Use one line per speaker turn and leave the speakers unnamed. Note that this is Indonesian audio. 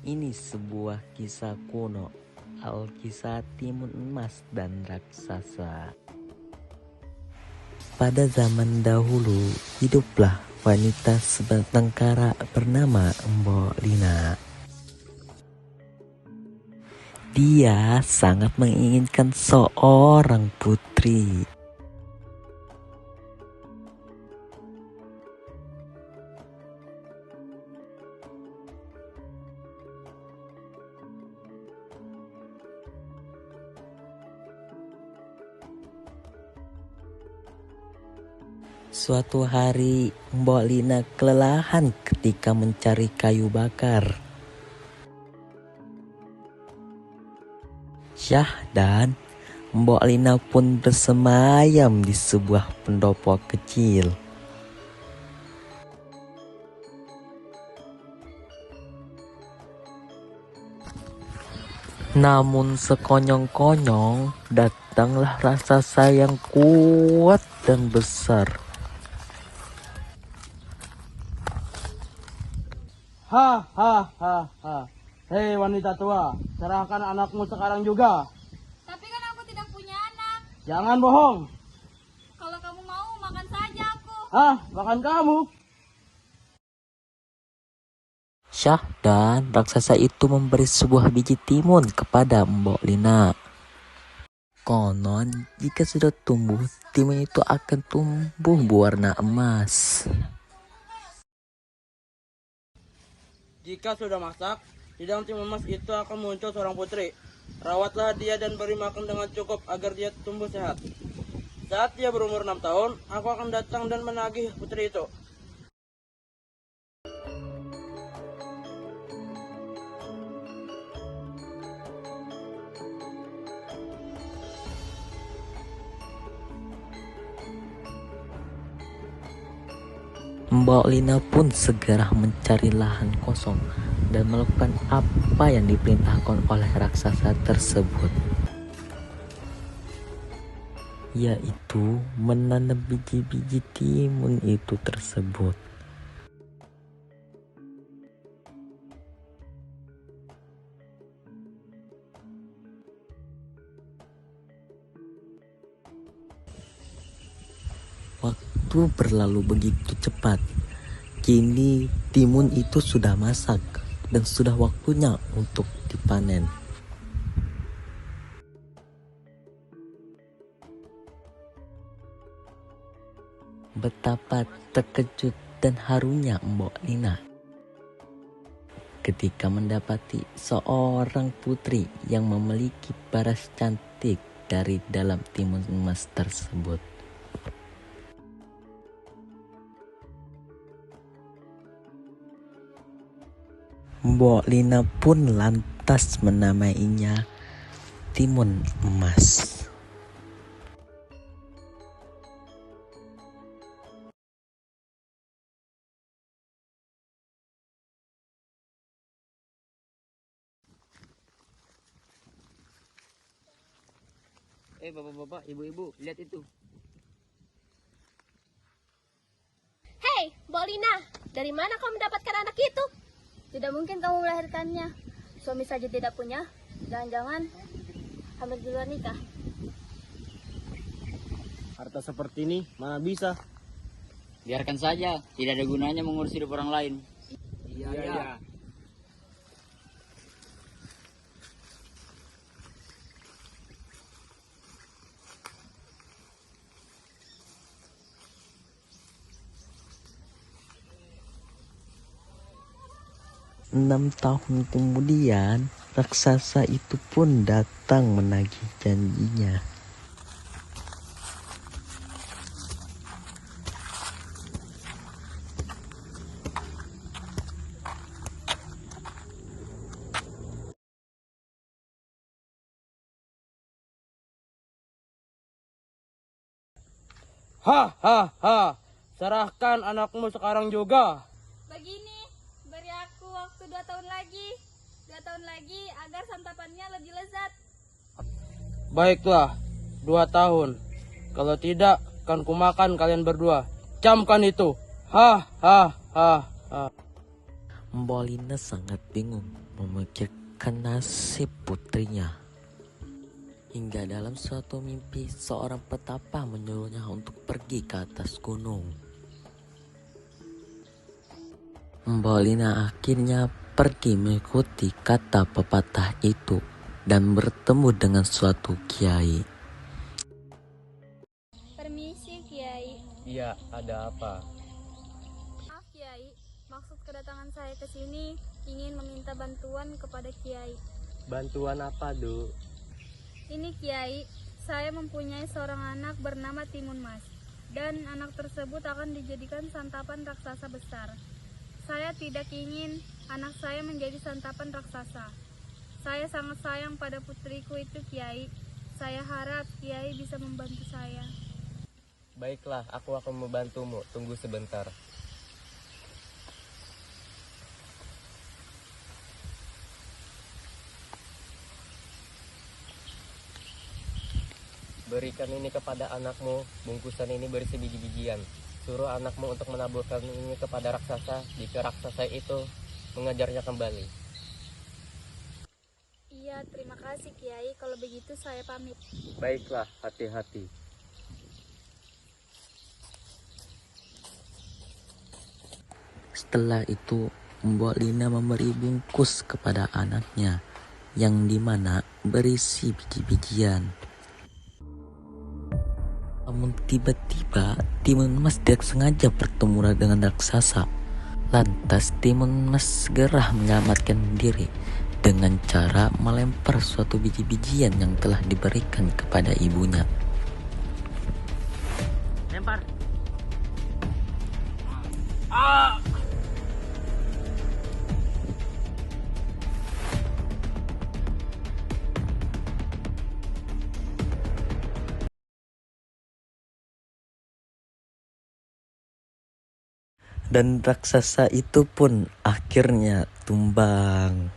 Ini sebuah kisah kuno, Alkisah Timun Emas dan Raksasa. Pada zaman dahulu, hiduplah wanita sebatang kara bernama Mbok Lina. Dia sangat menginginkan seorang putri. Suatu hari, Mbok Lina kelelahan ketika mencari kayu bakar. Syah dan Mbok Lina pun bersemayam di sebuah pendopo kecil. Namun sekonyong-konyong datanglah rasa sayang kuat dan besar.
Ha ha ha ha. Hei wanita tua, serahkan anakmu sekarang juga.
Tapi kan aku tidak punya anak.
Jangan bohong.
Kalau kamu mau, makan saja aku.
Hah, makan kamu?
Syah dan raksasa itu memberi sebuah biji timun kepada Mbok Lina. Konon, jika sudah tumbuh, timun itu akan tumbuh berwarna emas.
Jika sudah masak, di dalam timun emas itu akan muncul seorang putri. Rawatlah dia dan beri makan dengan cukup agar dia tumbuh sehat. Saat dia berumur 6 tahun, aku akan datang dan menagih putri itu.
Mbok Lina pun segera mencari lahan kosong dan melakukan apa yang diperintahkan oleh raksasa tersebut, yaitu menanam biji-biji timun itu tersebut. Waktu berlalu begitu cepat. Kini timun itu sudah masak dan sudah waktunya untuk dipanen. Betapa terkejut dan harunya Mbok Lina ketika mendapati seorang putri yang memiliki paras cantik dari dalam timun emas tersebut. Mbok Lina pun lantas menamainya Timun Emas.
Bapak-bapak, ibu-ibu, lihat itu.
Hei, Mbok Lina, dari mana kamu mendapatkan anak itu?
Tidak mungkin kamu melahirkannya. Suami saja tidak punya. Jangan-jangan hamil di luar nikah.
Harta seperti ini mana bisa?
Biarkan saja, tidak ada gunanya mengurus hidup orang lain.
Iya.
6 tahun kemudian, raksasa itu pun datang menagih janjinya.
Ha ha ha. Serahkan anakmu sekarang juga.
Begini, beri aku waktu 2 tahun lagi. 2 tahun lagi agar santapannya lebih lezat.
Baiklah, 2 tahun. Kalau tidak, akan kumakan kalian berdua. Camkan itu. Ha ha ha ha.
Mbok Lina sangat bingung memikirkan nasib putrinya. Hingga dalam suatu mimpi, seorang petapa menyuruhnya untuk pergi ke atas gunung. Mbok Lina akhirnya pergi mengikuti kata pepatah itu dan bertemu dengan suatu kiai.
Permisi, Kiai.
Iya, ada apa?
Maaf, Kiai. Maksud kedatangan saya ke sini ingin meminta bantuan kepada Kiai.
Bantuan apa, Du?
Ini Kiai, saya mempunyai seorang anak bernama Timun Mas. Dan anak tersebut akan dijadikan santapan raksasa besar. Saya tidak ingin anak saya menjadi santapan raksasa. Saya sangat sayang pada putriku itu, Kiai. Saya harap Kiai bisa membantu saya.
Baiklah, aku akan membantumu. Tunggu sebentar. Berikan ini kepada anakmu. Bungkusan ini berisi biji-bijian. Suruh anakmu untuk menaburkan ini kepada raksasa jika raksasa itu mengejarnya kembali.
Iya, terima kasih Kiai. Kalau begitu saya pamit.
Baiklah, hati-hati.
Setelah itu, Mbok Lina memberi bungkus kepada anaknya, yang dimana berisi biji-bijian. Namun tiba-tiba Timun Mas tidak sengaja bertemu dengan raksasa. Lantas Timun Mas segera menyelamatkan diri dengan cara melempar suatu biji-bijian yang telah diberikan kepada ibunya.
Lempar.
Dan raksasa itu pun akhirnya tumbang.